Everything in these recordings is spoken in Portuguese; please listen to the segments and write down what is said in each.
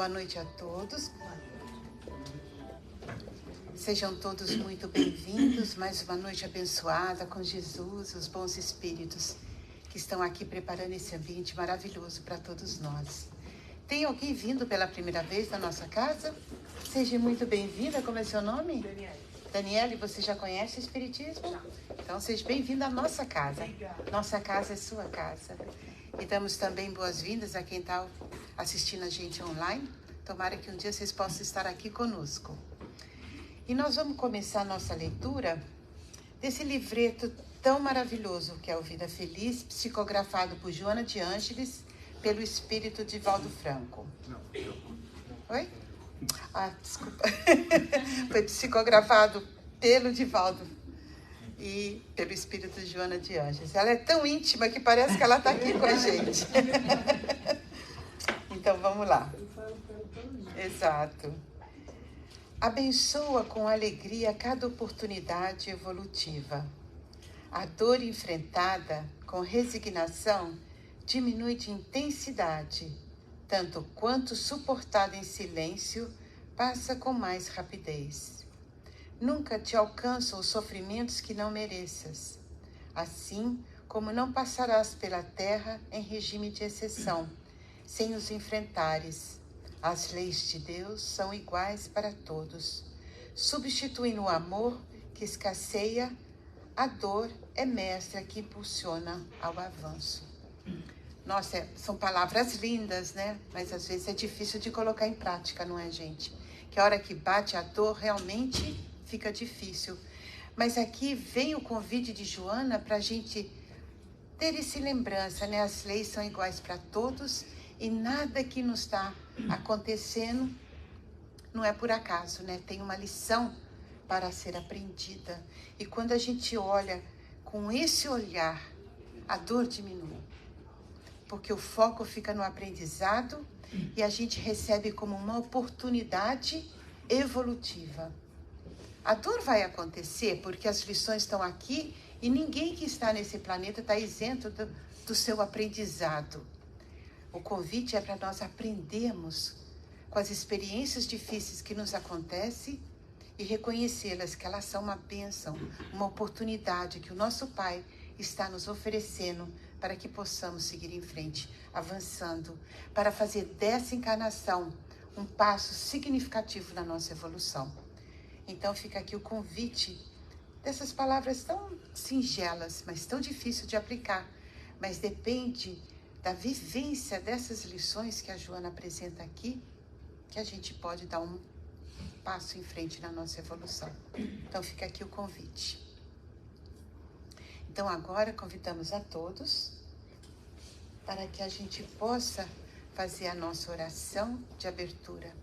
Boa noite a todos. Sejam todos muito bem-vindos. Mais uma noite abençoada com Jesus, os bons espíritos que estão aqui preparando esse ambiente maravilhoso para todos nós. Tem alguém vindo pela primeira vez na nossa casa? Seja muito bem-vinda. Como é seu nome? Daniele. Daniele, você já conhece o Espiritismo? Já. Então, seja bem-vinda à nossa casa. Obrigada. Nossa casa é sua casa. E damos também boas-vindas a quem está assistindo a gente online. Tomara que um dia vocês possam estar aqui conosco. E nós vamos começar a nossa leitura desse livreto tão maravilhoso que é o Vida Feliz, psicografado por Joana de Ângeles, pelo espírito de Valdo Franco. Não, eu. Oi? Ah, desculpa. Foi psicografado pelo Divaldo e pelo espírito de Joana de Ângeles. Ela é tão íntima que parece que ela está aqui com a gente. Então, vamos lá. Exato. Abençoa com alegria cada oportunidade evolutiva. A dor enfrentada com resignação diminui de intensidade, tanto quanto suportada em silêncio passa com mais rapidez. Nunca te alcançam os sofrimentos que não mereças, assim como não passarás pela terra em regime de exceção, sem os enfrentares. As leis de Deus são iguais para todos. Substituindo o amor que escasseia, a dor é mestra que impulsiona ao avanço. Nossa, são palavras lindas, né? Mas às vezes é difícil de colocar em prática, não é, gente? Que a hora que bate a dor, realmente fica difícil. Mas aqui vem o convite de Joana para a gente ter essa lembrança, né? As leis são iguais para todos e nada que nos está acontecendo não é por acaso, né? Tem uma lição para ser aprendida. E quando a gente olha com esse olhar, a dor diminui. Porque o foco fica no aprendizado e a gente recebe como uma oportunidade evolutiva. A dor vai acontecer porque as lições estão aqui e ninguém que está nesse planeta está isento do seu aprendizado. O convite é para nós aprendermos com as experiências difíceis que nos acontecem e reconhecê-las, que elas são uma bênção, uma oportunidade que o nosso Pai está nos oferecendo para que possamos seguir em frente, avançando, para fazer dessa encarnação um passo significativo na nossa evolução. Então fica aqui o convite dessas palavras tão singelas, mas tão difícil de aplicar, mas depende da vivência dessas lições que a Joana apresenta aqui, que a gente pode dar um passo em frente na nossa evolução. Então fica aqui o convite. Então agora convidamos a todos para que a gente possa fazer a nossa oração de abertura,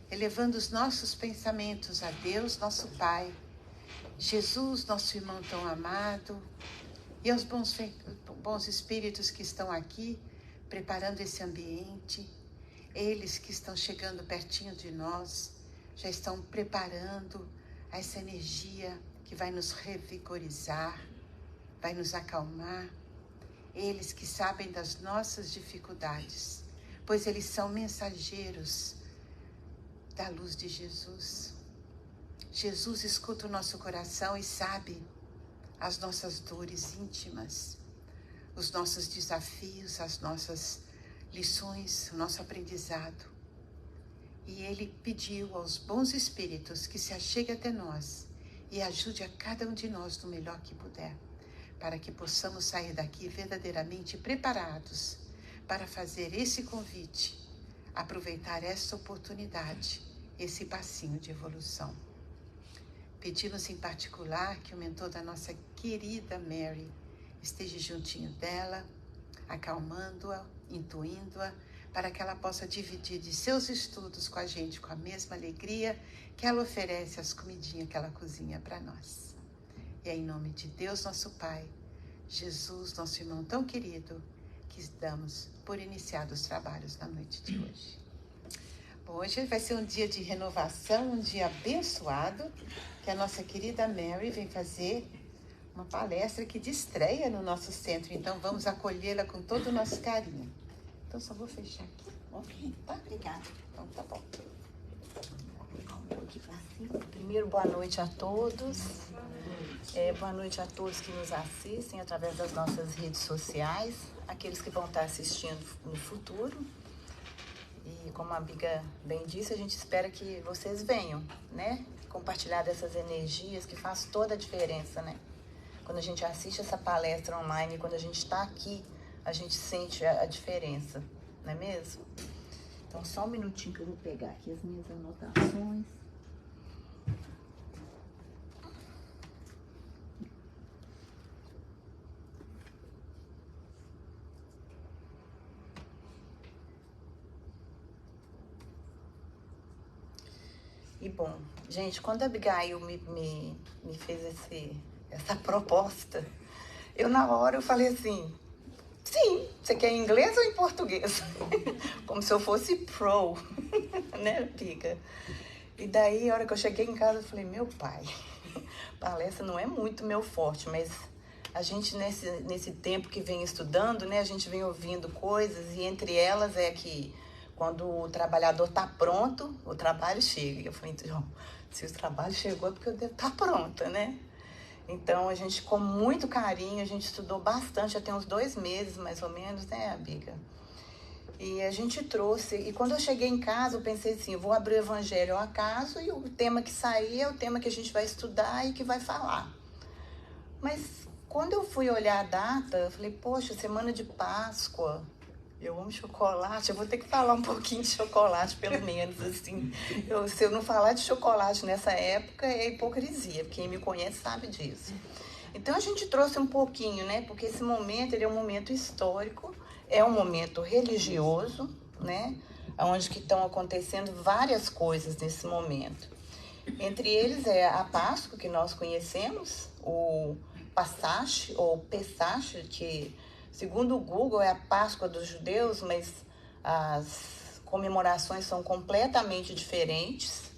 elevando os nossos pensamentos a Deus, nosso Pai, Jesus, nosso irmão tão amado, e aos bons espíritos que estão aqui, preparando esse ambiente, eles que estão chegando pertinho de nós, já estão preparando essa energia que vai nos revigorizar, vai nos acalmar. Eles que sabem das nossas dificuldades, pois eles são mensageiros da luz de Jesus. Jesus escuta o nosso coração e sabe as nossas dores íntimas, os nossos desafios, as nossas lições, o nosso aprendizado. E Ele pediu aos bons espíritos que se acheguem até nós e ajude a cada um de nós no melhor que puder, para que possamos sair daqui verdadeiramente preparados para fazer esse convite, aproveitar essa oportunidade, esse passinho de evolução. Pedimos em particular que o mentor da nossa querida Mary esteja juntinho dela, acalmando-a, intuindo-a, para que ela possa dividir de seus estudos com a gente com a mesma alegria que ela oferece as comidinhas que ela cozinha para nós. E é em nome de Deus, nosso Pai, Jesus, nosso irmão tão querido, que damos por iniciados os trabalhos na noite de hoje. Bom, hoje vai ser um dia de renovação, um dia abençoado, que a nossa querida Mary vem fazer uma palestra que de estreia no nosso centro. Então, vamos acolhê-la com todo o nosso carinho. Então, só vou fechar aqui. Ok, tá? Obrigada. Então tá bom. Aqui pra cima. Primeiro, boa noite a todos. Boa noite a todos que nos assistem através das nossas redes sociais, aqueles que vão estar assistindo no futuro. E como a Biga bem disse, a gente espera que vocês venham, né? Compartilhar dessas energias que faz toda a diferença, né? Quando a gente assiste essa palestra online, quando a gente está aqui, a gente sente a diferença, não é mesmo? Então, só um minutinho que eu vou pegar aqui as minhas anotações. E bom, gente, quando a Abigail me fez essa proposta, eu na hora eu falei assim, sim, você quer em inglês ou em português? Como se eu fosse pro, né, Biga? E daí, a hora que eu cheguei em casa, eu falei, meu pai, palestra não é muito meu forte, mas a gente nesse tempo que vem estudando, né, a gente vem ouvindo coisas e entre elas é que quando o trabalhador está pronto, o trabalho chega. E eu falei, então, se o trabalho chegou é porque eu devo estar pronta, né? Então, a gente, com muito carinho, a gente estudou bastante, já tem uns 2 meses, mais ou menos, né, Biga? E a gente trouxe, e quando eu cheguei em casa, eu pensei assim, eu vou abrir o Evangelho ao acaso e o tema que sair é o tema que a gente vai estudar e que vai falar. Mas quando eu fui olhar a data, eu falei, poxa, semana de Páscoa, eu amo chocolate, eu vou ter que falar um pouquinho de chocolate, pelo menos, assim. Se eu não falar de chocolate nessa época, é hipocrisia, quem me conhece sabe disso. Então, a gente trouxe um pouquinho, né? Porque esse momento, ele é um momento histórico, é um momento religioso, né? Onde que estão acontecendo várias coisas nesse momento. Entre eles é a Páscoa, que nós conhecemos, o Passach, ou Pesach, que, segundo o Google, é a Páscoa dos judeus, mas as comemorações são completamente diferentes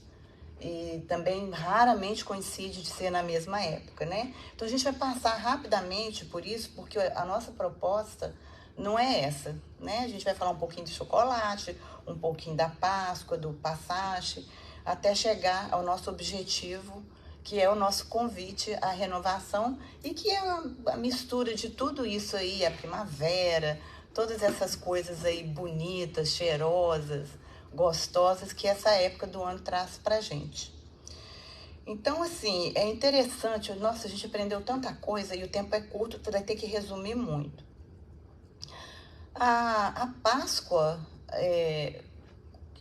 e também raramente coincide de ser na mesma época, né? Então a gente vai passar rapidamente por isso, porque a nossa proposta não é essa, né? A gente vai falar um pouquinho de chocolate, um pouquinho da Páscoa, do Passach, até chegar ao nosso objetivo, que é o nosso convite à renovação e que é a mistura de tudo isso aí, a primavera, todas essas coisas aí bonitas, cheirosas, gostosas que essa época do ano traz pra gente. Então, assim, é interessante, nossa, a gente aprendeu tanta coisa e o tempo é curto, tu vai ter que resumir muito. A Páscoa,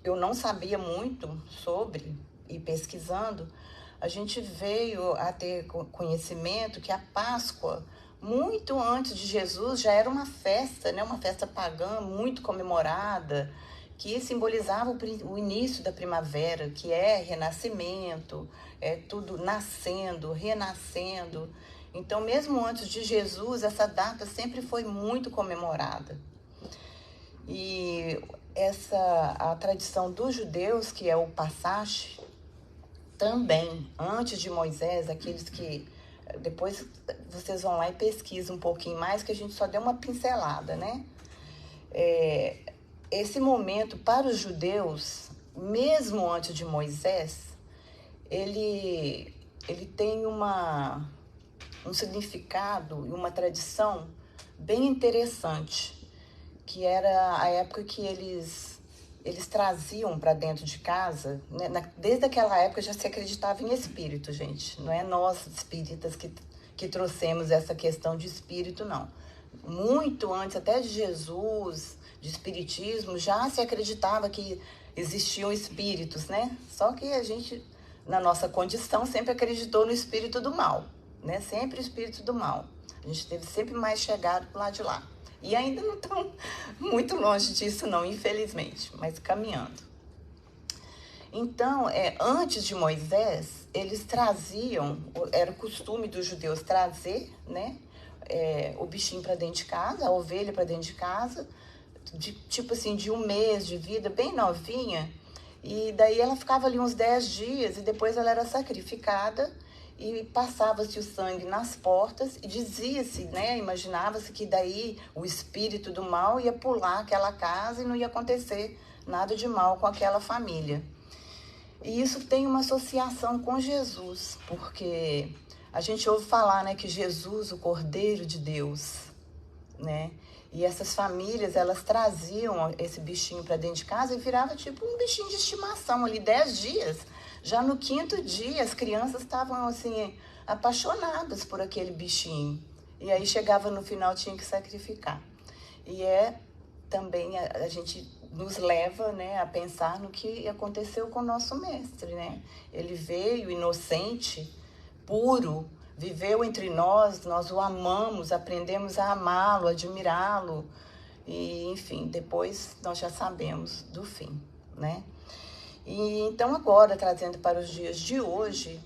eu não sabia muito sobre, e pesquisando, a gente veio a ter conhecimento que a Páscoa, muito antes de Jesus, já era uma festa, né? Uma festa pagã muito comemorada, que simbolizava o início da primavera, que é renascimento, é tudo nascendo, renascendo. Então, mesmo antes de Jesus, essa data sempre foi muito comemorada. E a tradição dos judeus, que é o Passach, também, antes de Moisés, aqueles que... Depois vocês vão lá e pesquisam um pouquinho mais, que a gente só deu uma pincelada, né? Esse momento, para os judeus, mesmo antes de Moisés, ele tem um significado e uma tradição bem interessante, que era a época que eles traziam para dentro de casa, né? Desde aquela época já se acreditava em espírito, gente. Não é nós espíritas que trouxemos essa questão de espírito, não. Muito antes até de Jesus, de espiritismo, já se acreditava que existiam espíritos, né? Só que a gente, na nossa condição, sempre acreditou no espírito do mal, né? Sempre o espírito do mal. A gente esteve sempre mais chegado pro lado de lá. E ainda não estão muito longe disso, não, infelizmente, mas caminhando. Então, antes de Moisés, eles traziam, era o costume dos judeus trazer, né, o bichinho para dentro de casa, a ovelha para dentro de casa, tipo assim, de 1 mês de vida, bem novinha, e daí ela ficava ali uns 10 dias e depois ela era sacrificada e passava-se o sangue nas portas e dizia-se, né, imaginava-se que daí o espírito do mal ia pular aquela casa e não ia acontecer nada de mal com aquela família. E isso tem uma associação com Jesus, porque a gente ouve falar, né, que Jesus, o Cordeiro de Deus, né? E essas famílias, elas traziam esse bichinho para dentro de casa e virava tipo um bichinho de estimação ali, 10 dias. Já no 5º dia, as crianças estavam assim, apaixonadas por aquele bichinho. E aí chegava no final, tinha que sacrificar. E também a gente nos leva, né, a pensar no que aconteceu com o nosso mestre, né? Ele veio inocente, puro, viveu entre nós o amamos, aprendemos a amá-lo, admirá-lo. E, enfim, depois nós já sabemos do fim, né? E então agora, trazendo para os dias de hoje,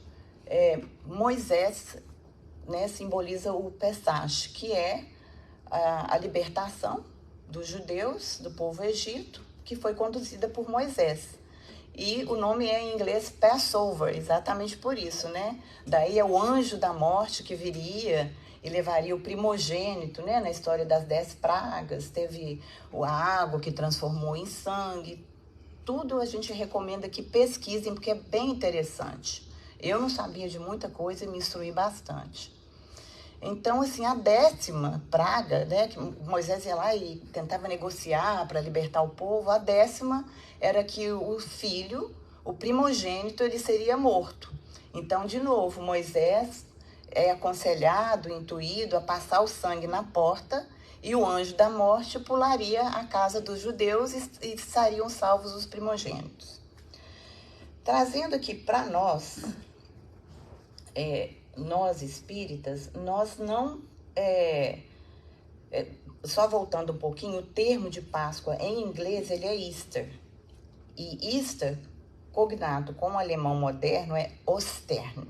Moisés, né, simboliza o Pesach, que é a libertação dos judeus, do povo egito, que foi conduzida por Moisés. E o nome é em inglês Passover, exatamente por isso, né? Daí é o anjo da morte que viria e levaria o primogênito, né? Na história das 10 pragas, teve a água que transformou em sangue. Tudo a gente recomenda que pesquisem, porque é bem interessante. Eu não sabia de muita coisa e me instruí bastante. Então, assim, a 10ª praga, né, que Moisés ia lá e tentava negociar para libertar o povo, a 10ª era que o filho, o primogênito, ele seria morto. Então, de novo, Moisés é aconselhado, intuído a passar o sangue na porta e o anjo da morte pularia a casa dos judeus e estariam salvos os primogênitos. Trazendo aqui para nós, nós espíritas, nós não... só voltando um pouquinho, o termo de Páscoa em inglês ele é Easter. E Easter, cognado com o alemão moderno, é Ostern,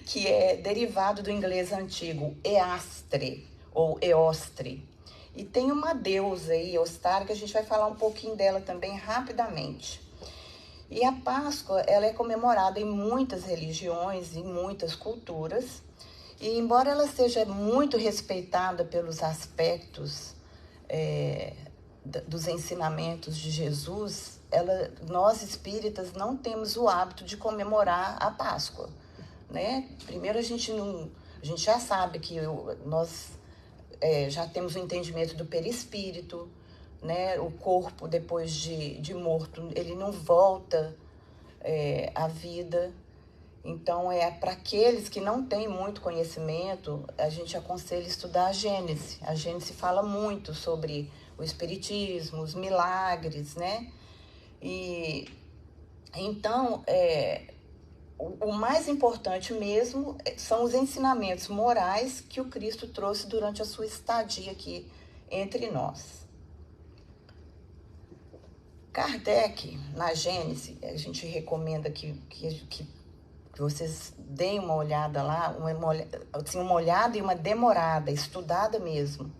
que é derivado do inglês antigo Eastre ou Eostre. E tem uma deusa aí, Ostara, que a gente vai falar um pouquinho dela também rapidamente. E a Páscoa, ela é comemorada em muitas religiões, em muitas culturas, e embora ela seja muito respeitada pelos aspectos dos ensinamentos de Jesus, nós espíritas não temos o hábito de comemorar a Páscoa, né? Primeiro a gente já sabe que nós já temos o entendimento do perispírito, né? O corpo depois de morto, ele não volta à vida. Então, para aqueles que não têm muito conhecimento, a gente aconselha estudar a Gênese. A Gênese fala muito sobre o espiritismo, os milagres, né? E então, o mais importante mesmo são os ensinamentos morais que o Cristo trouxe durante a sua estadia aqui entre nós. Kardec, na Gênese, a gente recomenda que vocês deem uma olhada lá, uma olhada e uma demorada, estudada mesmo.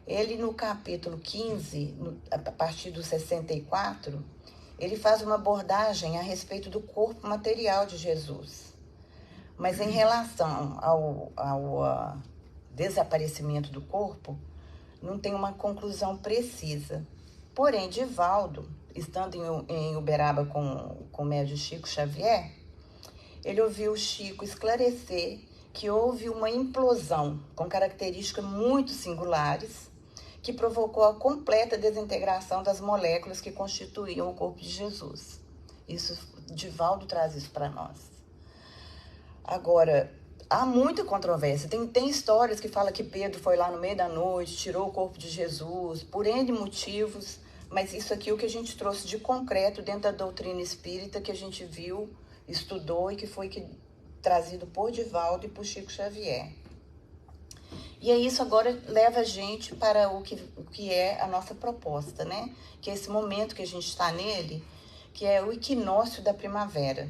Ele, no capítulo 15, a partir do 64, ele faz uma abordagem a respeito do corpo material de Jesus. Mas em relação ao desaparecimento do corpo, não tem uma conclusão precisa. Porém, Divaldo, estando em Uberaba com o médium Chico Xavier, ele ouviu Chico esclarecer que houve uma implosão com características muito singulares que provocou a completa desintegração das moléculas que constituíam o corpo de Jesus. Divaldo traz isso para nós. Agora, há muita controvérsia. Tem histórias que falam que Pedro foi lá no meio da noite, tirou o corpo de Jesus, por N motivos, mas isso aqui é o que a gente trouxe de concreto dentro da doutrina espírita, que a gente viu, estudou e que foi trazido por Divaldo e por Chico Xavier. E aí isso agora leva a gente para o que é a nossa proposta, né? Que é esse momento que a gente está nele, que é o equinócio da primavera.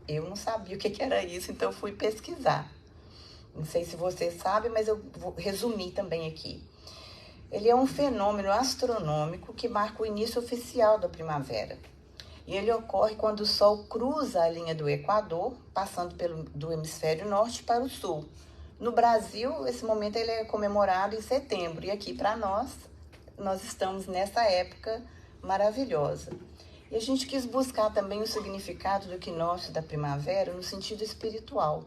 Eu não sabia o que era isso, então eu fui pesquisar. Não sei se você sabe, mas eu vou resumir também aqui. Ele é um fenômeno astronômico que marca o início oficial da primavera. E ele ocorre quando o Sol cruza a linha do Equador, passando do hemisfério norte para o sul. No Brasil, esse momento ele é comemorado em setembro. E aqui para nós estamos nessa época maravilhosa. E a gente quis buscar também o significado do equinócio da primavera no sentido espiritual.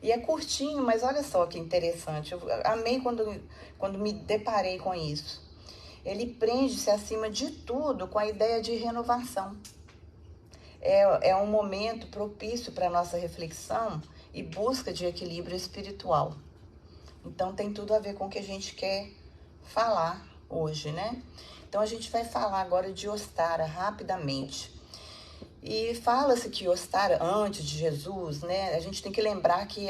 E é curtinho, mas olha só que interessante. Eu amei quando me deparei com isso. Ele prende-se, acima de tudo, com a ideia de renovação. É um momento propício para a nossa reflexão e busca de equilíbrio espiritual. Então, tem tudo a ver com o que a gente quer falar hoje, né? Então, a gente vai falar agora de Ostara, rapidamente. E fala-se que Ostara, antes de Jesus, né? A gente tem que lembrar que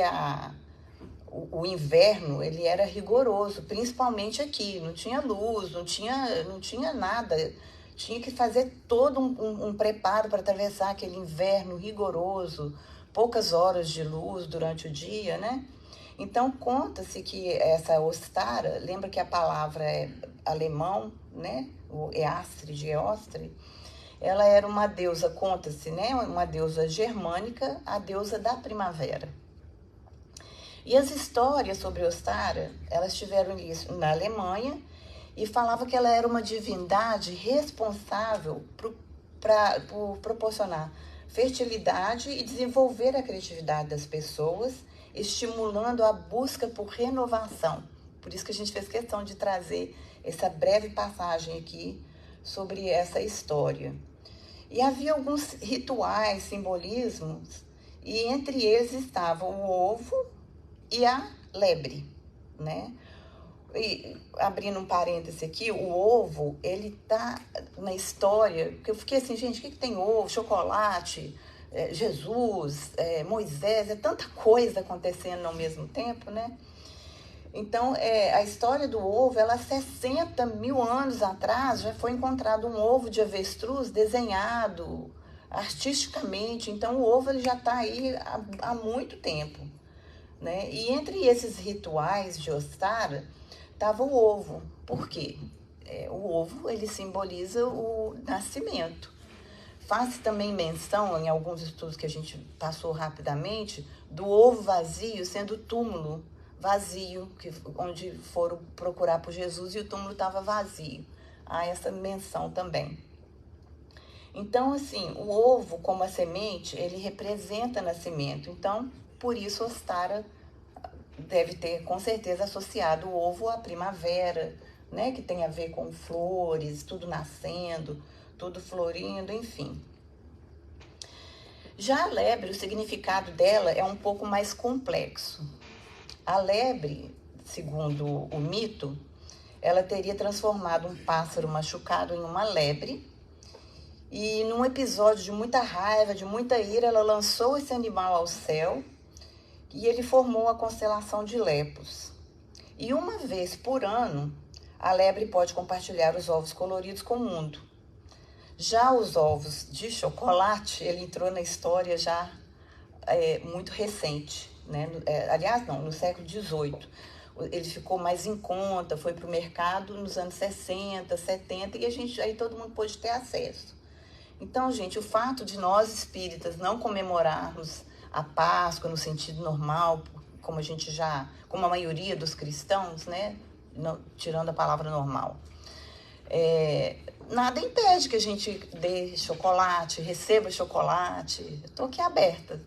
o inverno, ele era rigoroso, principalmente aqui. Não tinha luz, não tinha nada. Tinha que fazer todo um preparo para atravessar aquele inverno rigoroso, poucas horas de luz durante o dia, né? Então, conta-se que essa Ostara, lembra que a palavra é alemão, né? O Eostre, ela era uma deusa, conta-se, né? Uma deusa germânica, a deusa da primavera. E as histórias sobre Ostara, elas tiveram início na Alemanha, e falava que ela era uma divindade responsável por proporcionar fertilidade e desenvolver a criatividade das pessoas, estimulando a busca por renovação. Por isso que a gente fez questão de trazer essa breve passagem aqui sobre essa história. E havia alguns rituais, simbolismos, e entre eles estavam o ovo e a lebre, né? E, abrindo um parêntese aqui, o ovo, ele tá na história, porque eu fiquei assim, gente, o que tem ovo? Chocolate, Jesus, Moisés, tanta coisa acontecendo ao mesmo tempo, né? Então, a história do ovo, ela 60 mil anos atrás, já foi encontrado um ovo de avestruz desenhado artisticamente. Então, o ovo ele já está aí há muito tempo, né? E entre esses rituais de Ostara, estava o ovo. Por quê? O ovo, ele simboliza o nascimento. Faz também menção, em alguns estudos que a gente passou rapidamente, do ovo vazio sendo o túmulo vazio, onde foram procurar por Jesus e o túmulo estava vazio. Há essa menção também. Então, assim, o ovo, como a semente, ele representa nascimento. Então, por isso, Ostara deve ter, com certeza, associado o ovo à primavera, né? Que tem a ver com flores, tudo nascendo, tudo florindo, enfim. Já a lebre, o significado dela é um pouco mais complexo. A lebre, segundo o mito, ela teria transformado um pássaro machucado em uma lebre, e num episódio de muita raiva, de muita ira, ela lançou esse animal ao céu, e ele formou a constelação de Lepos. E uma vez por ano, a lebre pode compartilhar os ovos coloridos com o mundo. Já os ovos de chocolate, ele entrou na história já muito recente, né? Aliás, não, no século XVIII. Ele ficou mais em conta, foi para o mercado nos anos 60, 70, e aí todo mundo pôde ter acesso. Então, gente, o fato de nós espíritas não comemorarmos a Páscoa no sentido normal, como a maioria dos cristãos, né? Não, tirando a palavra normal. Nada impede que a gente dê chocolate, receba chocolate. Estou aqui aberta.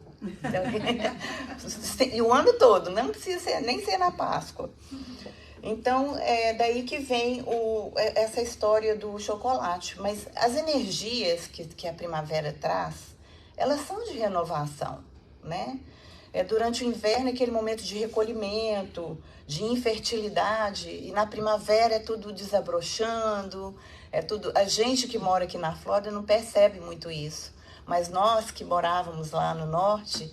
E o ano todo, não precisa nem ser na Páscoa. Então, é daí que vem essa história do chocolate. Mas as energias que a primavera traz, elas são de renovação, né? Durante o inverno é aquele momento de recolhimento, de infertilidade, e na primavera é tudo desabrochando, a gente que mora aqui na Flórida não percebe muito isso, mas nós que morávamos lá no norte,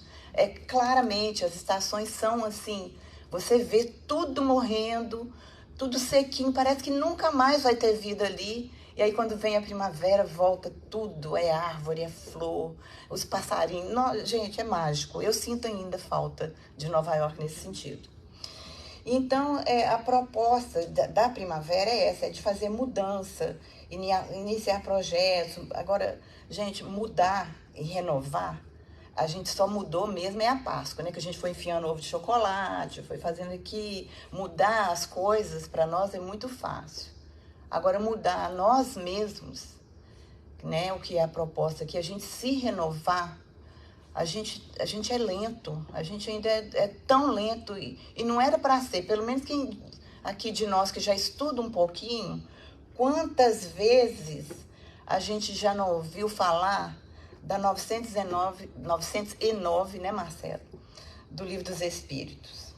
claramente as estações são assim, você vê tudo morrendo, tudo sequinho, parece que nunca mais vai ter vida ali. E aí, quando vem a primavera, volta tudo, é árvore, é flor, os passarinhos. Gente, é mágico. Eu sinto ainda falta de Nova York nesse sentido. Então, a proposta da primavera é essa, é de fazer mudança, iniciar projetos. Agora, gente, mudar e renovar, a gente só mudou mesmo a Páscoa, né? Que a gente foi enfiando ovo de chocolate, foi fazendo aqui. Mudar as coisas, para nós, é muito fácil. Agora, mudar nós mesmos, né? O que é a proposta aqui, a gente se renovar, a gente é lento, a gente ainda é tão lento, e não era para ser, pelo menos quem aqui de nós que já estuda um pouquinho, quantas vezes a gente já não ouviu falar da 909, né, Marcelo? Do Livro dos Espíritos,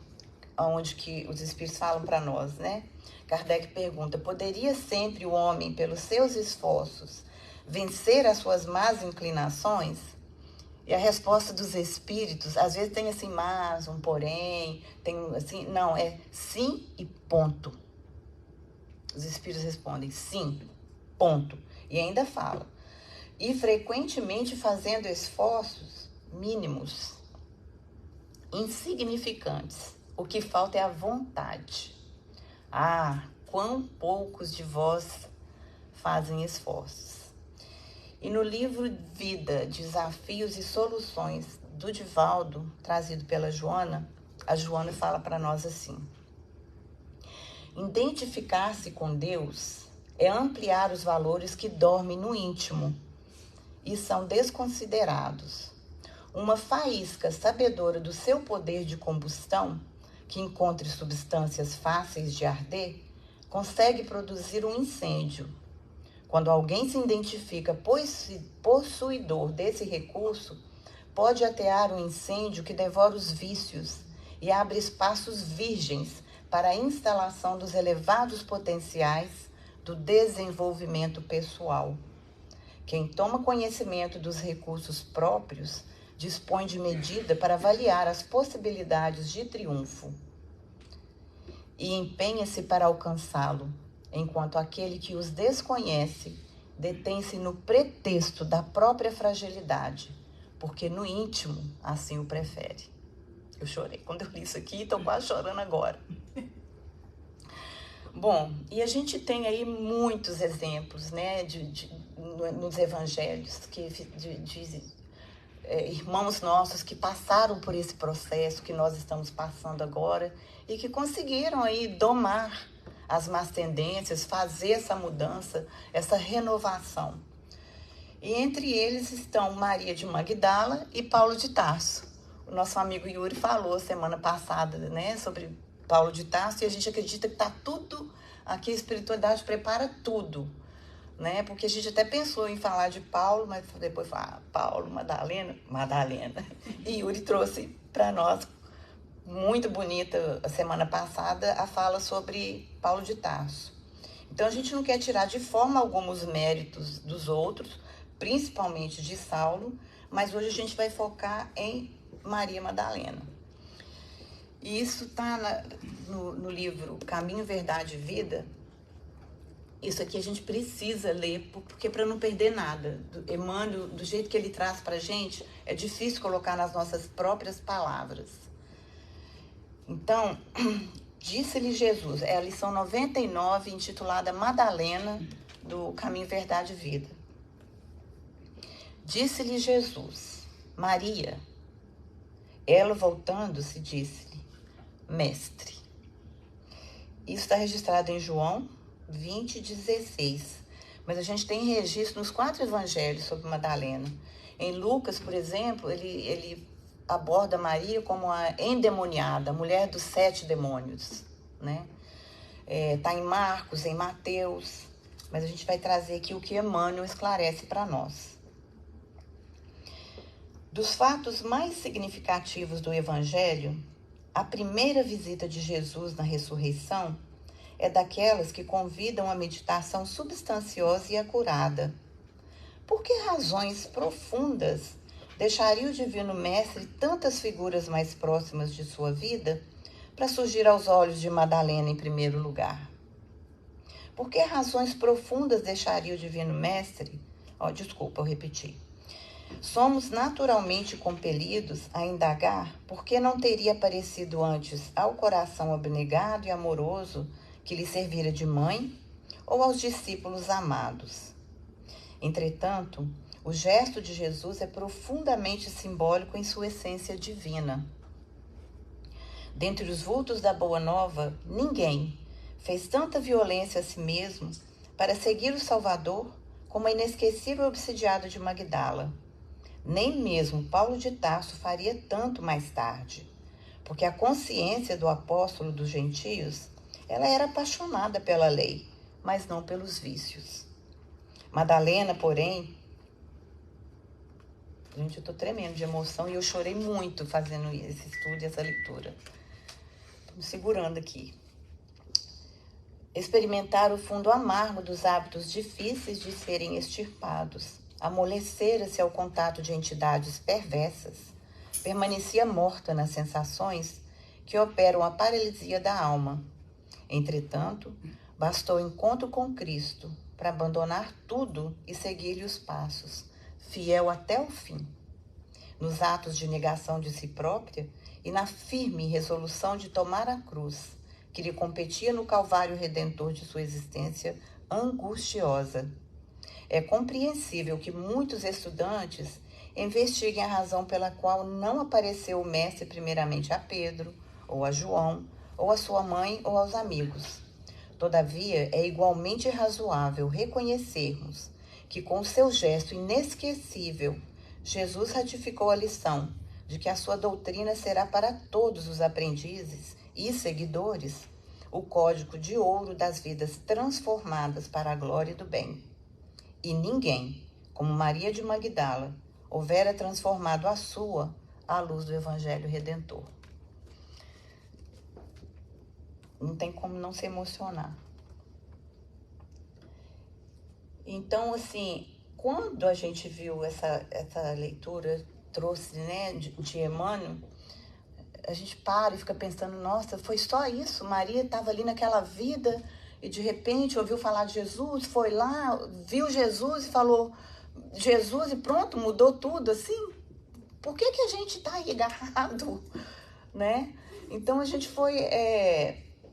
onde que os Espíritos falam para nós, né? Kardec pergunta, poderia sempre o homem, pelos seus esforços, vencer as suas más inclinações? E a resposta dos Espíritos, às vezes tem assim, mas, um porém, tem assim, não, é sim e ponto. Os Espíritos respondem sim, ponto. E ainda fala, e frequentemente fazendo esforços mínimos, insignificantes. O que falta é a vontade. Ah, quão poucos de vós fazem esforços. E no livro Vida, Desafios e Soluções, do Divaldo, trazido pela Joana, a Joana fala para nós assim: identificar-se com Deus é ampliar os valores que dormem no íntimo e são desconsiderados. Uma faísca sabedora do seu poder de combustão, que encontre substâncias fáceis de arder, consegue produzir um incêndio. Quando alguém se identifica possuidor desse recurso, pode atear um incêndio que devora os vícios e abre espaços virgens para a instalação dos elevados potenciais do desenvolvimento pessoal. Quem toma conhecimento dos recursos próprios dispõe de medida para avaliar as possibilidades de triunfo e empenha-se para alcançá-lo, enquanto aquele que os desconhece detém-se no pretexto da própria fragilidade, porque no íntimo assim o prefere. Eu chorei quando eu li isso aqui e estou quase chorando agora. Bom, e a gente tem aí muitos exemplos, né, nos evangelhos, irmãos nossos que passaram por esse processo que nós estamos passando agora e que conseguiram aí domar as más tendências, fazer essa mudança, essa renovação. E entre eles estão Maria de Magdala e Paulo de Tarso. O nosso amigo Yuri falou semana passada, né, sobre Paulo de Tarso, e a gente acredita que está tudo aqui, a espiritualidade prepara tudo, né? Porque a gente até pensou em falar de Paulo, mas depois falou, Paulo, Madalena. E Yuri trouxe para nós, muito bonita, a semana passada, a fala sobre Paulo de Tarso. Então, a gente não quer tirar de forma alguma os méritos dos outros, principalmente de Saulo, mas hoje a gente vai focar em Maria Madalena. E isso está no livro Caminho, Verdade e Vida. Isso aqui a gente precisa ler, porque para não perder nada. Emmanuel, do jeito que ele traz para a gente, é difícil colocar nas nossas próprias palavras. Então, disse-lhe Jesus, é a lição 99, intitulada Madalena, do Caminho, Verdade e Vida. Disse-lhe Jesus, Maria. Ela, voltando-se, disse-lhe, Mestre. Isso está registrado em João 20:16. Mas a gente tem registro nos 4 evangelhos sobre Madalena. Em Lucas, por exemplo, ele aborda Maria como a endemoniada, a mulher dos 7 demônios, né? Tá em Marcos, em Mateus, mas a gente vai trazer aqui o que Emmanuel esclarece para nós. Dos fatos mais significativos do Evangelho, a primeira visita de Jesus na ressurreição é daquelas que convidam a meditação substanciosa e acurada. Por que razões profundas deixaria o Divino Mestre tantas figuras mais próximas de sua vida para surgir aos olhos de Madalena em primeiro lugar? Por que razões profundas deixaria o Divino Mestre... eu repeti. Somos naturalmente compelidos a indagar por que não teria aparecido antes ao coração abnegado e amoroso que lhe servira de mãe ou aos discípulos amados. Entretanto, o gesto de Jesus é profundamente simbólico em sua essência divina. Dentre os vultos da Boa Nova, ninguém fez tanta violência a si mesmo para seguir o Salvador como a inesquecível obsidiada de Magdala. Nem mesmo Paulo de Tarso faria tanto mais tarde, porque a consciência do apóstolo dos gentios, ela era apaixonada pela lei, mas não pelos vícios. Madalena, porém, gente, eu estou tremendo de emoção e eu chorei muito fazendo esse estudo e essa leitura. Estou me segurando aqui. Experimentar o fundo amargo dos hábitos difíceis de serem extirpados, amolecera-se ao contato de entidades perversas, permanecia morta nas sensações que operam a paralisia da alma. Entretanto, bastou o encontro com Cristo para abandonar tudo e seguir-lhe os passos, fiel até o fim. Nos atos de negação de si própria e na firme resolução de tomar a cruz, que lhe competia no calvário redentor de sua existência angustiosa. É compreensível que muitos estudantes investiguem a razão pela qual não apareceu o mestre primeiramente a Pedro, ou a João, ou a sua mãe, ou aos amigos. Todavia, é igualmente razoável reconhecermos que, com seu gesto inesquecível, Jesus ratificou a lição de que a sua doutrina será para todos os aprendizes e seguidores o código de ouro das vidas transformadas para a glória do bem. E ninguém, como Maria de Magdala, houvera transformado a sua à luz do Evangelho Redentor. Não tem como não se emocionar. Então, assim, quando a gente viu essa leitura, trouxe, né, de Emmanuel, a gente para e fica pensando, nossa, foi só isso? Maria estava ali naquela vida e de repente ouviu falar de Jesus, foi lá, viu Jesus e falou Jesus e pronto, mudou tudo assim? Por que a gente está aí agarrado, né? Então a gente foi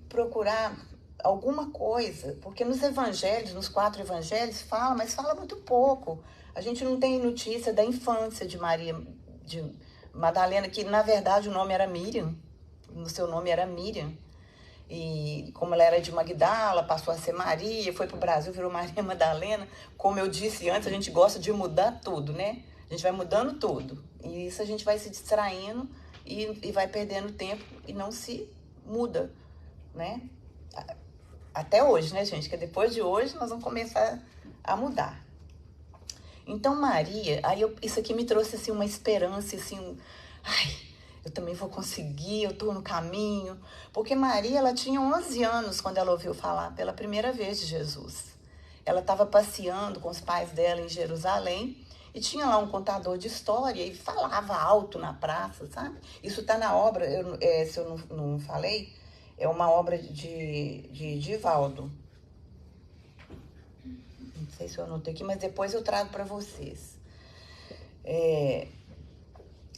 procurar alguma coisa, porque nos evangelhos, nos 4 evangelhos, fala, mas fala muito pouco. A gente não tem notícia da infância de Maria, de Madalena, que na verdade o nome era Miriam, no seu nome era Miriam. E como ela era de Magdala, passou a ser Maria, foi para o Brasil, virou Maria Madalena. Como eu disse antes, a gente gosta de mudar tudo, né? A gente vai mudando tudo. E isso a gente vai se distraindo e vai perdendo tempo e não se muda, né? Até hoje, né, gente? Que depois de hoje nós vamos começar a mudar. Então, Maria, isso aqui me trouxe assim, uma esperança, assim, eu também vou conseguir, eu estou no caminho. Porque Maria, ela tinha 11 anos quando ela ouviu falar pela primeira vez de Jesus. Ela estava passeando com os pais dela em Jerusalém e tinha lá um contador de história e falava alto na praça, sabe? Isso está na obra, se eu não falei, é uma obra de Divaldo. Não sei se eu anotei aqui, mas depois eu trago para vocês.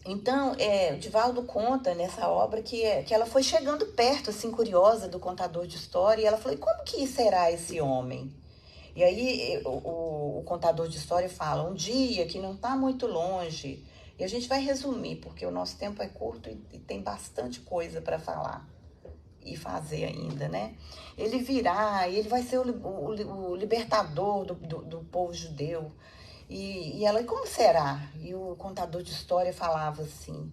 Então, Divaldo conta nessa obra que ela foi chegando perto, assim, curiosa do contador de história, e ela falou, e como que será esse homem? E aí o contador de história fala, um dia que não está muito longe, e a gente vai resumir, porque o nosso tempo é curto e tem bastante coisa para falar e fazer ainda, né? Ele virá, ele vai ser o libertador do povo judeu. E ela, como será? E o contador de história falava assim,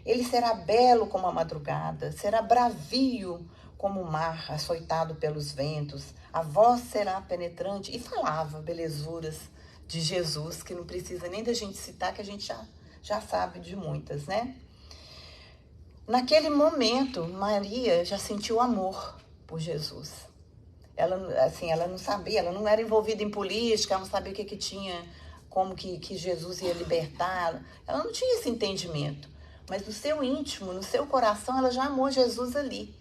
ele será belo como a madrugada, será bravio como o mar açoitado pelos ventos, a voz será penetrante, e falava belezuras de Jesus, que não precisa nem da gente citar, que a gente já sabe de muitas, né? Naquele momento, Maria já sentiu amor por Jesus. Ela não sabia, ela não era envolvida em política, ela não sabia o que tinha, como que Jesus ia libertá-la. Ela não tinha esse entendimento. Mas no seu íntimo, no seu coração, ela já amou Jesus ali.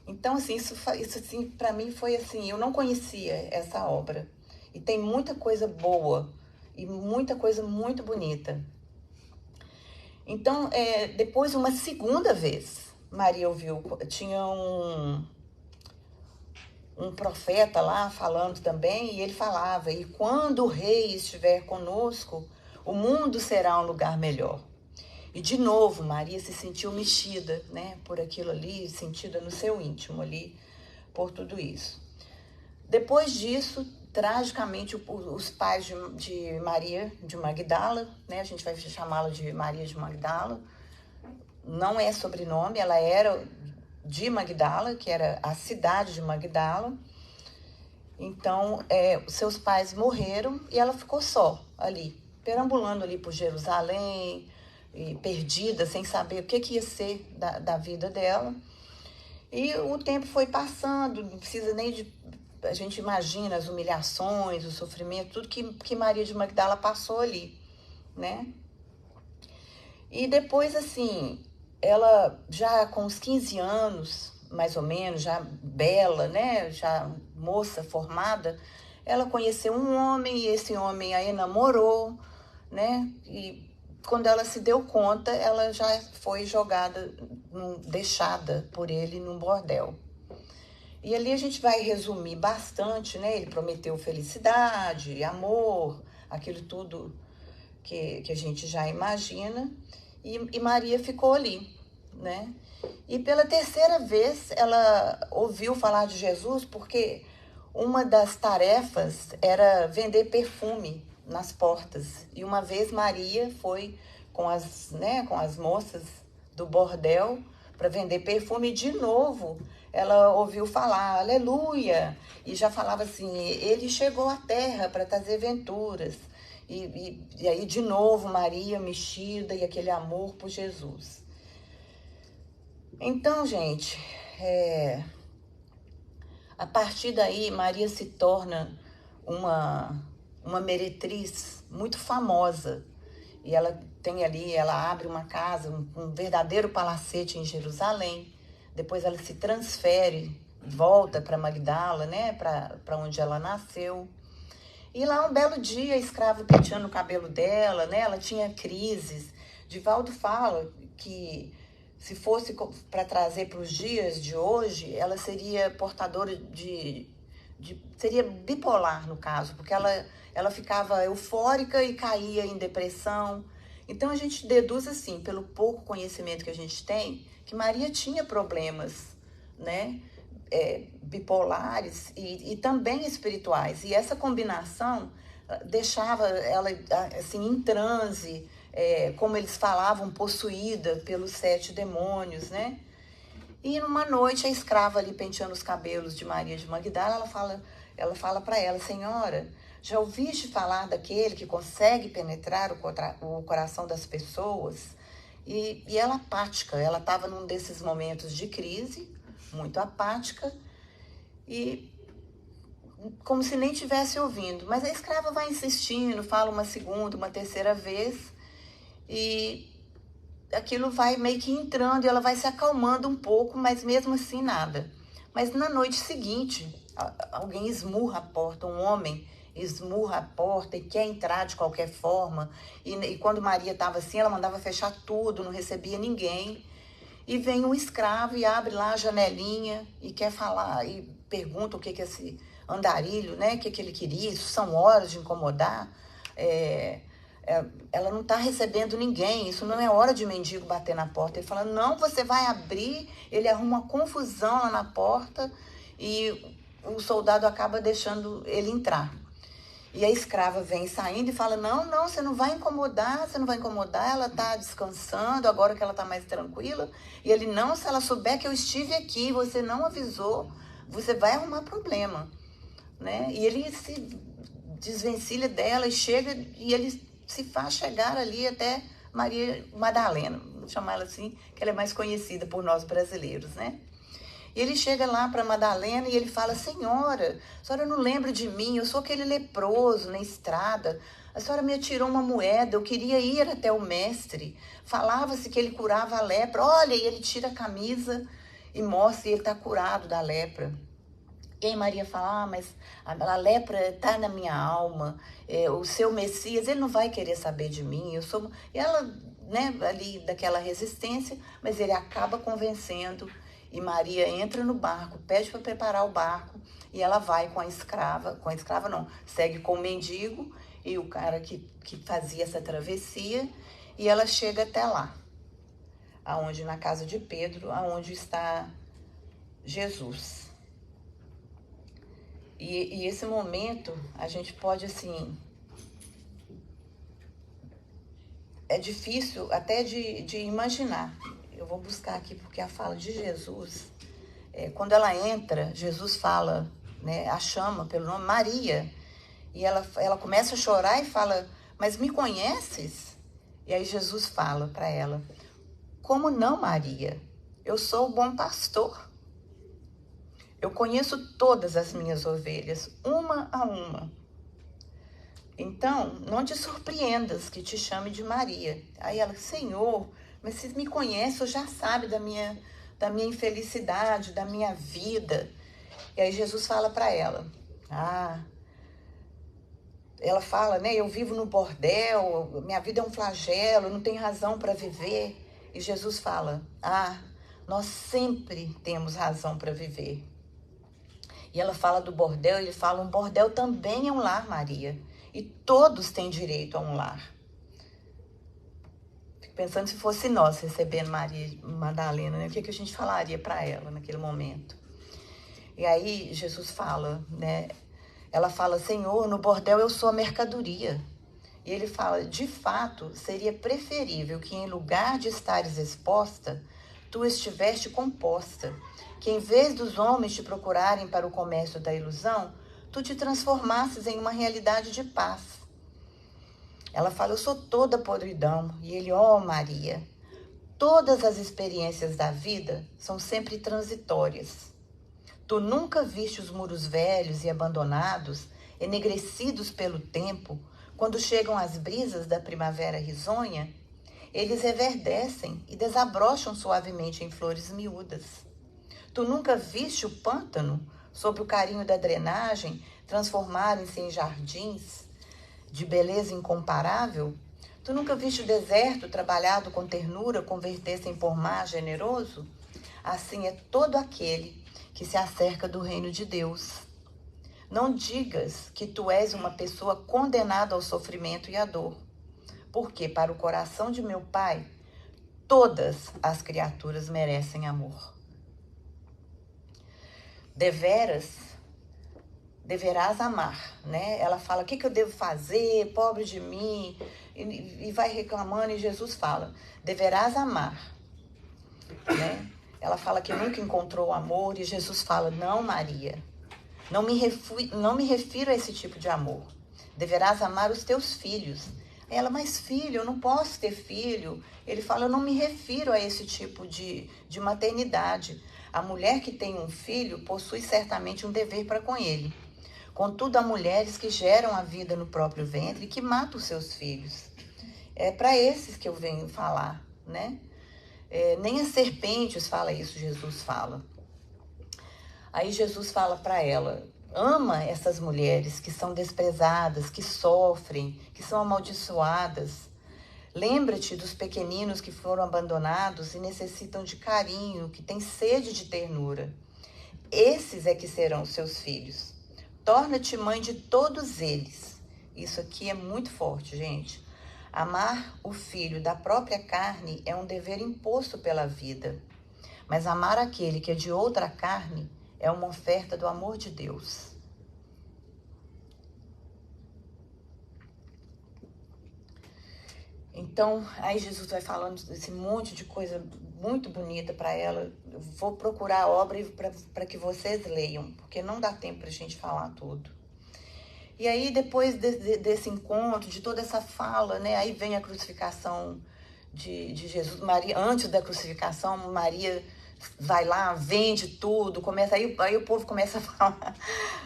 Então, assim, isso assim, para mim foi assim, eu não conhecia essa obra. E tem muita coisa boa e muita coisa muito bonita. Então, depois, uma segunda vez, Maria ouviu, tinha um profeta lá falando também, e ele falava, e quando o rei estiver conosco, o mundo será um lugar melhor. E de novo, Maria se sentiu mexida, né, por aquilo ali, sentida no seu íntimo ali, por tudo isso. Depois disso, tragicamente, os pais de Maria de Magdala, né, a gente vai chamá-la de Maria de Magdala, não é sobrenome, ela era de Magdala, que era a cidade de Magdala. Então, seus pais morreram e ela ficou só ali, perambulando ali por Jerusalém, e perdida, sem saber o que ia ser da vida dela. E o tempo foi passando, não precisa nem de... A gente imagina as humilhações, o sofrimento, tudo que Maria de Magdala passou ali, né? E depois, assim, ela já com uns 15 anos, mais ou menos, já bela, né? Já moça formada, ela conheceu um homem e esse homem a enamorou, né? E quando ela se deu conta, ela já foi jogada, deixada por ele num bordel. E ali a gente vai resumir bastante, né? Ele prometeu felicidade, amor, aquilo tudo que a gente já imagina. E Maria ficou ali, né? E pela terceira vez ela ouviu falar de Jesus, porque uma das tarefas era vender perfume nas portas. E uma vez Maria foi com as moças do bordel para vender perfume e de novo ela ouviu falar, aleluia, e já falava assim, ele chegou à terra para trazer venturas. E aí, de novo, Maria mexida e aquele amor por Jesus. Então, gente, a partir daí, Maria se torna uma meretriz muito famosa. E ela tem ali, ela abre uma casa, um verdadeiro palacete em Jerusalém. Depois ela se transfere, volta para Magdala, né, para onde ela nasceu. E lá um belo dia, a escrava penteando o cabelo dela, né? Ela tinha crises. Divaldo fala que se fosse para trazer para os dias de hoje, ela seria portadora seria bipolar no caso, porque ela ficava eufórica e caía em depressão. Então a gente deduz assim, pelo pouco conhecimento que a gente tem, que Maria tinha problemas, né? Bipolares e também espirituais. E essa combinação deixava ela assim em transe, como eles falavam, possuída pelos 7 demônios, né? E numa noite a escrava ali penteando os cabelos de Maria de Magdala, ela fala para ela, senhora, já ouviste falar daquele que consegue penetrar o coração das pessoas? E ela apática, ela estava num desses momentos de crise, muito apática, e como se nem tivesse ouvindo. Mas a escrava vai insistindo, fala uma segunda, uma terceira vez, e aquilo vai meio que entrando, e ela vai se acalmando um pouco, mas mesmo assim nada. Mas na noite seguinte, alguém esmurra a porta, um homem esmurra a porta e quer entrar de qualquer forma. E quando Maria estava assim, ela mandava fechar tudo, não recebia ninguém. E vem um escravo e abre lá a janelinha e quer falar, e pergunta o que é esse andarilho, né? O que ele queria, isso são horas de incomodar. Ela não está recebendo ninguém, isso não é hora de mendigo bater na porta. Ele fala, não, você vai abrir. Ele arruma uma confusão lá na porta e o soldado acaba deixando ele entrar. E a escrava vem saindo e fala, não, você não vai incomodar, ela está descansando, agora que ela está mais tranquila. E ele, não, se ela souber que eu estive aqui, você não avisou, você vai arrumar problema, né? E ele se desvencilha dela e chega, e ele se faz chegar ali até Maria Madalena, vamos chamar ela assim, que ela é mais conhecida por nós brasileiros, né? E ele chega lá para Madalena e ele fala, senhora, a senhora não lembra de mim, eu sou aquele leproso na estrada, a senhora me atirou uma moeda, eu queria ir até o mestre, falava-se que ele curava a lepra, olha, e ele tira a camisa e mostra, e ele está curado da lepra. E aí Maria fala, mas a lepra está na minha alma, o seu Messias, ele não vai querer saber de mim, eu sou... E ela, né, ali daquela resistência, mas ele acaba convencendo, e Maria entra no barco, pede para preparar o barco, e ela vai com a escrava não, segue com o mendigo, e o cara que fazia essa travessia, e ela chega até lá, aonde, na casa de Pedro, aonde está Jesus. E esse momento, a gente pode, assim, é difícil até de imaginar. Eu vou buscar aqui, porque a fala de Jesus, quando ela entra, Jesus fala, né, a chama pelo nome Maria, e ela começa a chorar e fala, mas me conheces? E aí Jesus fala para ela, como não, Maria? Eu sou o bom pastor. Eu conheço todas as minhas ovelhas, uma a uma. Então, não te surpreendas que te chame de Maria. Aí ela, Senhor, mas se me conhece, eu já sabe da minha infelicidade, da minha vida. E aí Jesus fala para ela, ela fala, né, eu vivo no bordel, minha vida é um flagelo, não tenho razão para viver. E Jesus fala, nós sempre temos razão para viver. E ela fala do bordel, ele fala, um bordel também é um lar, Maria. E todos têm direito a um lar. Fico pensando se fosse nós recebendo Maria Madalena, né? O que a gente falaria para ela naquele momento? E aí Jesus fala, né? Ela fala, Senhor, no bordel eu sou a mercadoria. E ele fala, de fato, seria preferível que em lugar de estares exposta, tu estiveste composta, que em vez dos homens te procurarem para o comércio da ilusão, tu te transformasses em uma realidade de paz. Ela fala, eu sou toda podridão. E ele, Maria, todas as experiências da vida são sempre transitórias. Tu nunca viste os muros velhos e abandonados, enegrecidos pelo tempo, quando chegam as brisas da primavera risonha, eles reverdecem e desabrocham suavemente em flores miúdas. Tu nunca viste o pântano, sob o carinho da drenagem, transformarem-se em jardins de beleza incomparável? Tu nunca viste o deserto, trabalhado com ternura, converter-se em pomar generoso? Assim é todo aquele que se acerca do reino de Deus. Não digas que tu és uma pessoa condenada ao sofrimento e à dor, porque para o coração de meu Pai, todas as criaturas merecem amor. Deverás amar, né? Ela fala, o que eu devo fazer, pobre de mim, e vai reclamando, e Jesus fala, deverás amar, né? Ela fala que nunca encontrou amor, e Jesus fala, não, Maria, não me refiro a esse tipo de amor. Deverás amar os teus filhos. Ela, mas filho, eu não posso ter filho. Ele fala, eu não me refiro a esse tipo de maternidade. A mulher que tem um filho possui certamente um dever para com ele. Contudo, há mulheres que geram a vida no próprio ventre e que matam os seus filhos. É para esses que eu venho falar, né? Nem as serpentes fala isso, Jesus fala. Aí Jesus fala para ela, ama essas mulheres que são desprezadas, que sofrem, que são amaldiçoadas. Lembra-te dos pequeninos que foram abandonados e necessitam de carinho, que têm sede de ternura. Esses é que serão os seus filhos. Torna-te mãe de todos eles. Isso aqui é muito forte, gente. Amar o filho da própria carne é um dever imposto pela vida. Mas amar aquele que é de outra carne é uma oferta do amor de Deus. Então, aí Jesus vai falando desse monte de coisa muito bonita para ela. Eu vou procurar a obra para que vocês leiam, porque não dá tempo para a gente falar tudo. E aí, depois desse encontro, de toda essa fala, né? Aí vem a crucificação de Jesus. Maria, antes da crucificação, Maria vai lá, vende tudo, começa aí o povo começa a falar,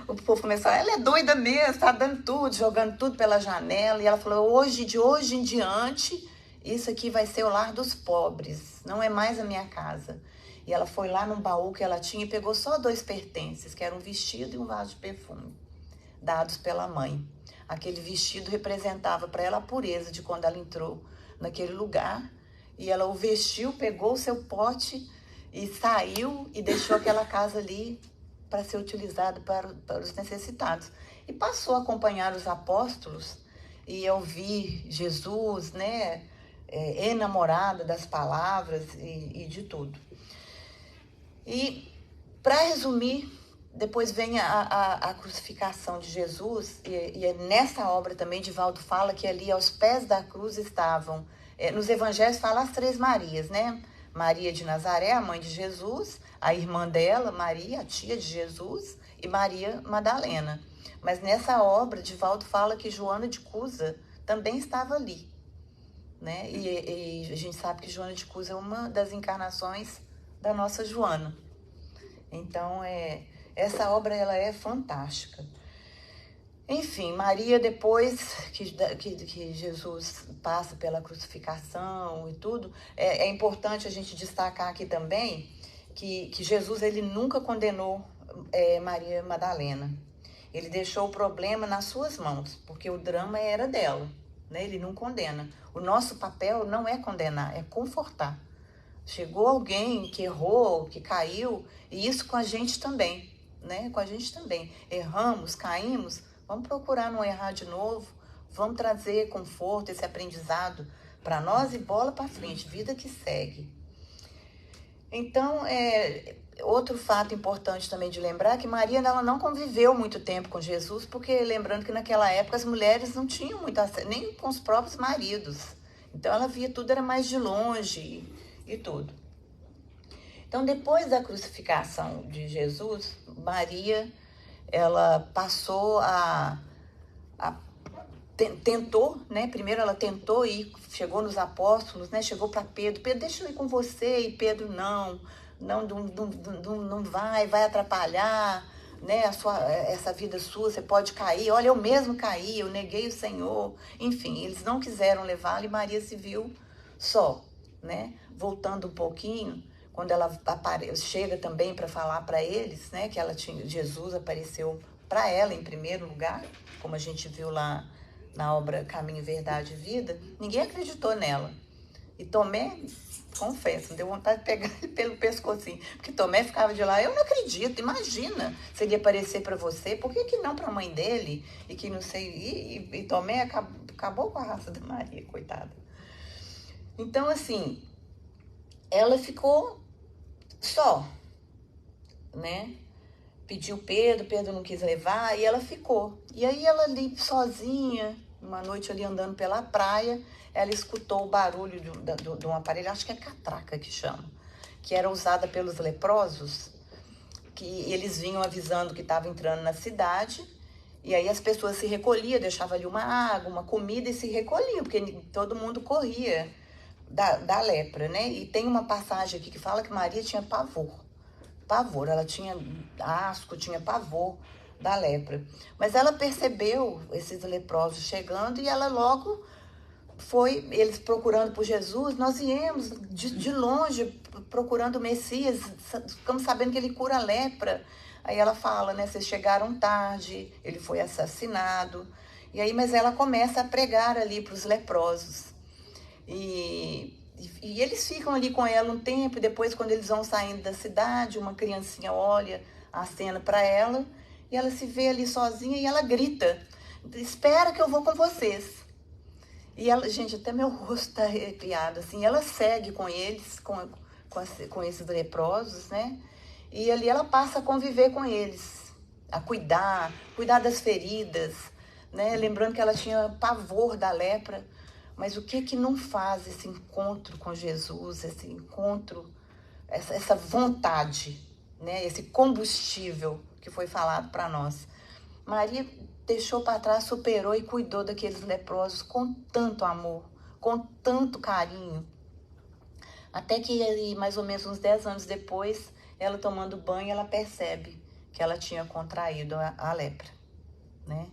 o povo começa a falar, ela é doida mesmo, tá dando tudo, jogando tudo pela janela, e ela falou, de hoje em diante, isso aqui vai ser o lar dos pobres, não é mais a minha casa. E ela foi lá num baú que ela tinha e pegou só 2 pertences, que eram um vestido e um vaso de perfume, dados pela mãe. Aquele vestido representava para ela a pureza de quando ela entrou naquele lugar. E ela o vestiu, pegou o seu pote e saiu e deixou aquela casa ali para ser utilizada para os necessitados. E passou a acompanhar os apóstolos e ouvir Jesus, né, enamorada das palavras e de tudo. E, para resumir, depois vem a crucificação de Jesus, e é nessa obra também Divaldo fala que ali aos pés da cruz estavam, nos evangelhos fala as 3 Marias, né? Maria de Nazaré, a mãe de Jesus, a irmã dela, Maria, a tia de Jesus, e Maria Madalena. Mas nessa obra, Divaldo fala que Joana de Cusa também estava ali, né? E a gente sabe que Joana de Cusa é uma das encarnações da nossa Joana. Então, essa obra ela é fantástica. Enfim, Maria, depois que Jesus passa pela crucificação e tudo, é importante a gente destacar aqui também que Jesus ele nunca condenou Maria Madalena. Ele deixou o problema nas suas mãos, porque o drama era dela, né? Ele não condena. O nosso papel não é condenar, é confortar. Chegou alguém que errou, que caiu, e isso com a gente também, né? Com a gente também. Erramos, caímos, vamos procurar não errar de novo, vamos trazer conforto, esse aprendizado para nós e bola para frente, vida que segue. Então, outro fato importante também de lembrar é que Maria ela não conviveu muito tempo com Jesus, porque lembrando que naquela época as mulheres não tinham muito acesso, nem com os próprios maridos. Então ela via tudo, era mais de longe e tudo. Então, depois da crucificação de Jesus, Maria, ela passou tentou, né? Primeiro ela tentou ir, chegou nos apóstolos, né? Chegou para Pedro, deixa eu ir com você, e Pedro não vai atrapalhar, né? Essa vida sua, você pode cair. Olha, eu mesmo caí, eu neguei o Senhor. Enfim, eles não quiseram levá-la e Maria se viu só, né? Voltando um pouquinho, quando ela chega também para falar para eles, né? Que Jesus apareceu para ela em primeiro lugar, como a gente viu lá na obra Caminho, Verdade e Vida, ninguém acreditou nela. E Tomé, confesso, me deu vontade de pegar ele pelo pescocinho, porque Tomé ficava de lá, eu não acredito, imagina se ele aparecer para você, por que não para a mãe dele? E que não sei, e Tomé acabou com a raça da Maria, coitada. Então, assim, ela ficou só, né? Pediu Pedro não quis levar, e ela ficou. E aí ela ali sozinha, uma noite ali andando pela praia, ela escutou o barulho de um aparelho, acho que é catraca que chama, que era usada pelos leprosos, que eles vinham avisando que estava entrando na cidade, e aí as pessoas se recolhiam, deixavam ali uma água, uma comida e se recolhiam, porque todo mundo corria da lepra, né? E tem uma passagem aqui que fala que Maria tinha pavor, ela tinha asco, tinha pavor da lepra. Mas ela percebeu esses leprosos chegando e ela logo foi, eles procurando por Jesus, nós viemos de longe procurando o Messias, ficamos sabendo que ele cura a lepra. Aí ela fala, né, vocês chegaram tarde, ele foi assassinado. E aí, mas ela começa a pregar ali para os leprosos. E eles ficam ali com ela um tempo, e depois quando eles vão saindo da cidade, uma criancinha olha a cena para ela, e ela se vê ali sozinha e ela grita, espera que eu vou com vocês. E ela, gente, até meu rosto tá arrepiado, assim, ela segue com eles, com esses leprosos, né? E ali ela passa a conviver com eles, a cuidar das feridas, né? Lembrando que ela tinha pavor da lepra. Mas o que não faz esse encontro com Jesus, esse encontro, essa vontade, né? Esse combustível que foi falado para nós? Maria deixou para trás, superou e cuidou daqueles leprosos com tanto amor, com tanto carinho. Até que mais ou menos uns 10 anos depois, ela tomando banho, ela percebe que ela tinha contraído a lepra, né?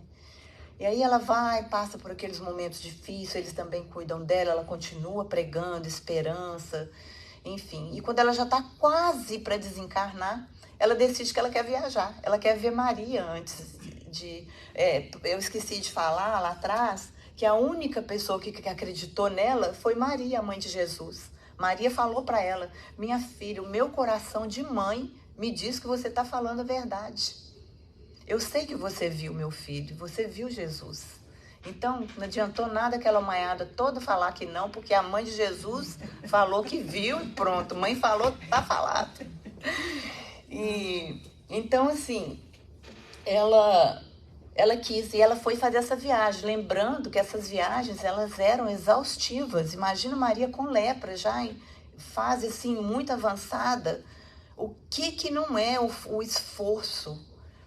E aí ela passa por aqueles momentos difíceis, eles também cuidam dela, ela continua pregando esperança. enfim. E quando ela já está quase para desencarnar, ela decide que ela quer viajar. Ela quer ver Maria antes de... eu esqueci de falar lá atrás que a única pessoa que acreditou nela foi Maria, a mãe de Jesus. Maria falou para ela: minha filha, o meu coração de mãe me diz que você está falando a verdade. Eu sei que você viu meu filho, você viu Jesus. Então, não adiantou nada aquela mãeada toda falar que não, porque a mãe de Jesus falou que viu e pronto. Mãe falou, tá falado. E, então, assim, ela quis e ela foi fazer essa viagem. Lembrando que essas viagens, elas eram exaustivas. Imagina Maria com lepra, já em fase, assim, muito avançada. O que não é o esforço?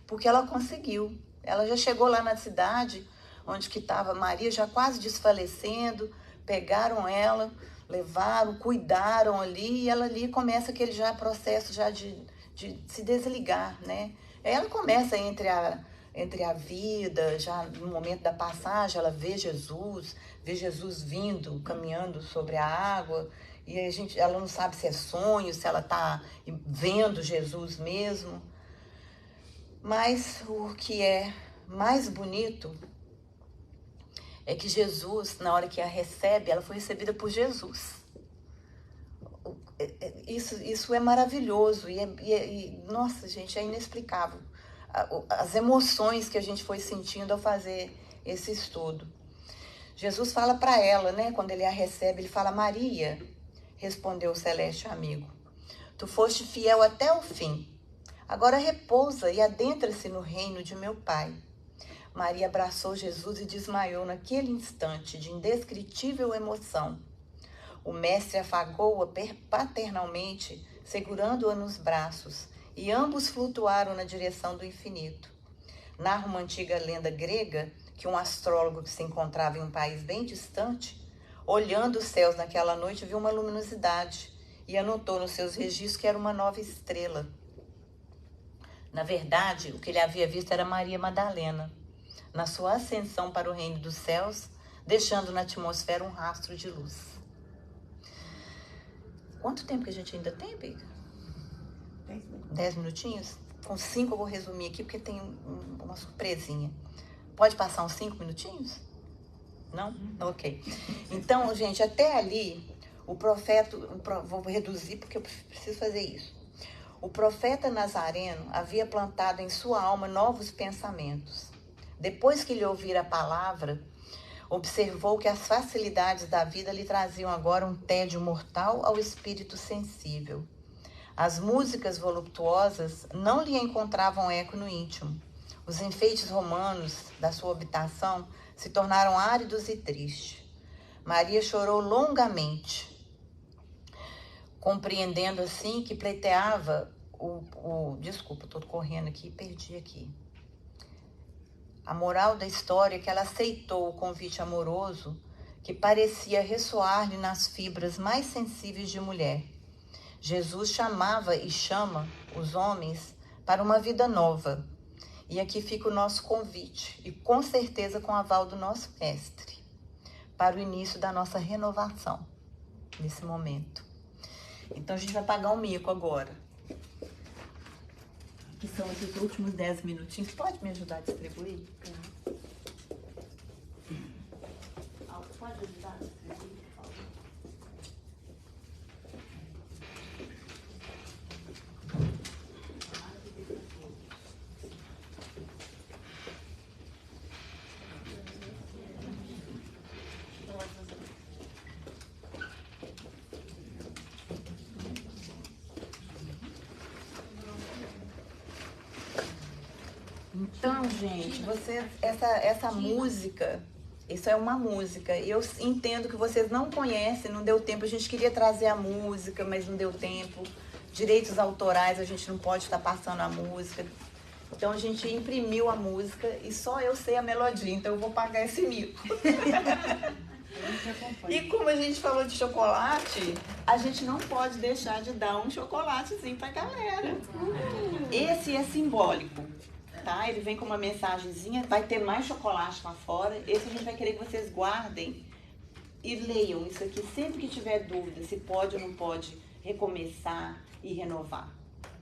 Porque ela conseguiu. Ela já chegou lá na cidade onde que estava Maria, já quase desfalecendo, pegaram ela, levaram, cuidaram ali, e ela ali começa aquele já processo já de se desligar, né? Ela começa entre a vida, já no momento da passagem, ela vê Jesus vindo, caminhando sobre a água, e ela não sabe se é sonho, se ela está vendo Jesus mesmo. Mas o que é mais bonito é que Jesus, na hora que a recebe, ela foi recebida por Jesus. Isso é maravilhoso e nossa, gente, é inexplicável. As emoções que a gente foi sentindo ao fazer esse estudo. Jesus fala para ela, né? Quando ele a recebe, ele fala: Maria, respondeu o celeste amigo, tu foste fiel até o fim. Agora repousa e adentra-se no reino de meu Pai. Maria abraçou Jesus e desmaiou naquele instante de indescritível emoção. O mestre afagou-a paternalmente, segurando-a nos braços, e ambos flutuaram na direção do infinito. Narra uma antiga lenda grega que um astrólogo que se encontrava em um país bem distante, olhando os céus naquela noite, viu uma luminosidade e anotou nos seus registros que era uma nova estrela. Na verdade, o que ele havia visto era Maria Madalena, na sua ascensão para o reino dos céus, deixando na atmosfera um rastro de luz. Quanto tempo que a gente ainda tem, Biga? 10 minutinhos? Com 5 eu vou resumir aqui, porque tem uma surpresinha. Pode passar uns 5 minutinhos? Não? Ok. Então, gente, até ali, o profeta... Vou reduzir porque eu preciso fazer isso. O profeta Nazareno havia plantado em sua alma novos pensamentos. Depois que lhe ouvira a palavra, observou que as facilidades da vida lhe traziam agora um tédio mortal ao espírito sensível. As músicas voluptuosas não lhe encontravam eco no íntimo. Os enfeites romanos da sua habitação se tornaram áridos e tristes. Maria chorou longamente, compreendendo assim que pleiteava Desculpa, estou correndo aqui, perdi aqui. A moral da história é que ela aceitou o convite amoroso que parecia ressoar-lhe nas fibras mais sensíveis de mulher. Jesus chamava e chama os homens para uma vida nova. E aqui fica o nosso convite, e com certeza com o aval do nosso mestre, para o início da nossa renovação, nesse momento. Então a gente vai pagar um mico agora, que são esses últimos 10 minutinhos. Pode me ajudar a distribuir? Pode ajudar a distribuir, por favor? Então, gente, essa música, isso é uma música. Eu entendo que vocês não conhecem, não deu tempo. A gente queria trazer a música, mas não deu tempo. Direitos autorais, a gente não pode estar passando a música. Então, a gente imprimiu a música e só eu sei a melodia. Então, eu vou pagar esse mico. E como a gente falou de chocolate, a gente não pode deixar de dar um chocolatezinho pra galera. Esse é simbólico. Tá? Ele vem com uma mensagenzinha, vai ter mais chocolate lá fora. Esse a gente vai querer que vocês guardem e leiam isso aqui sempre que tiver dúvida, se pode ou não pode recomeçar e renovar,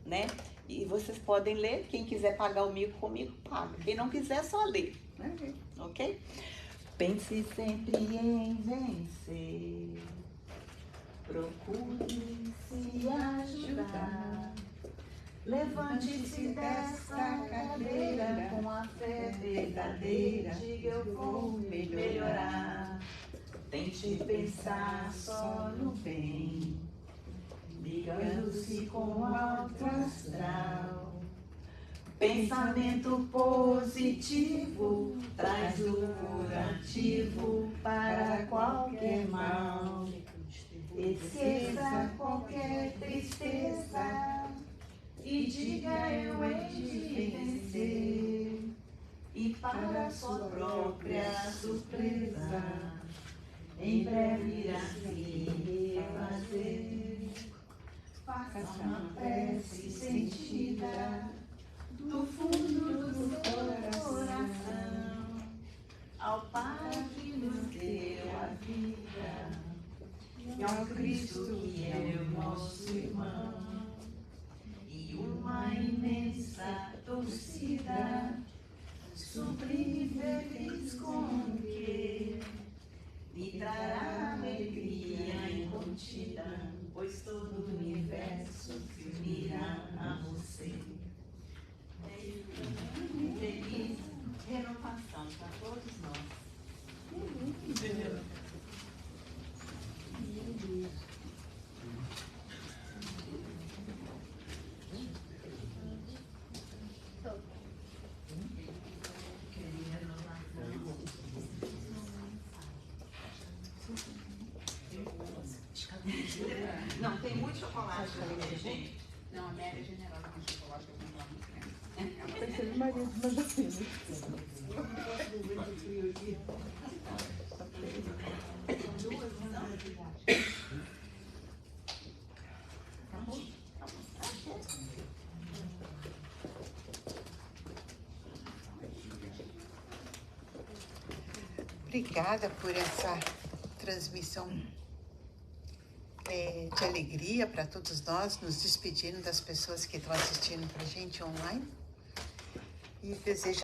né? E vocês podem ler, quem quiser pagar o mico comigo, paga. Quem não quiser, só lê, ok? Pense sempre em vencer, procure se ajudar. Levante-se dessa cadeira com a fé verdadeira, diga eu vou melhorar. Tente pensar só no bem, ligando-se com o alto astral. Pensamento positivo traz o curativo para qualquer mal. Esqueça qualquer tristeza e diga eu hei de vencer. E para sua própria surpresa, em breve irá se refazer. Faça uma prece sentida do fundo do seu coração ao Pai que nos deu a vida e ao Cristo que é o nosso irmão, e uma imensa torcida sublime feliz com que lhe trará alegria incontida, pois todo o universo se unirá a você. Feliz renovação para todos nós. Não, tem muito chocolate ali, gente. Não, a Mary é generosa com chocolate, eu vou comprar muito tempo. Pensei no marido, mas assim. Obrigada por essa transmissão de alegria para todos nós, nos despedindo das pessoas que estão assistindo para a gente online. E desejo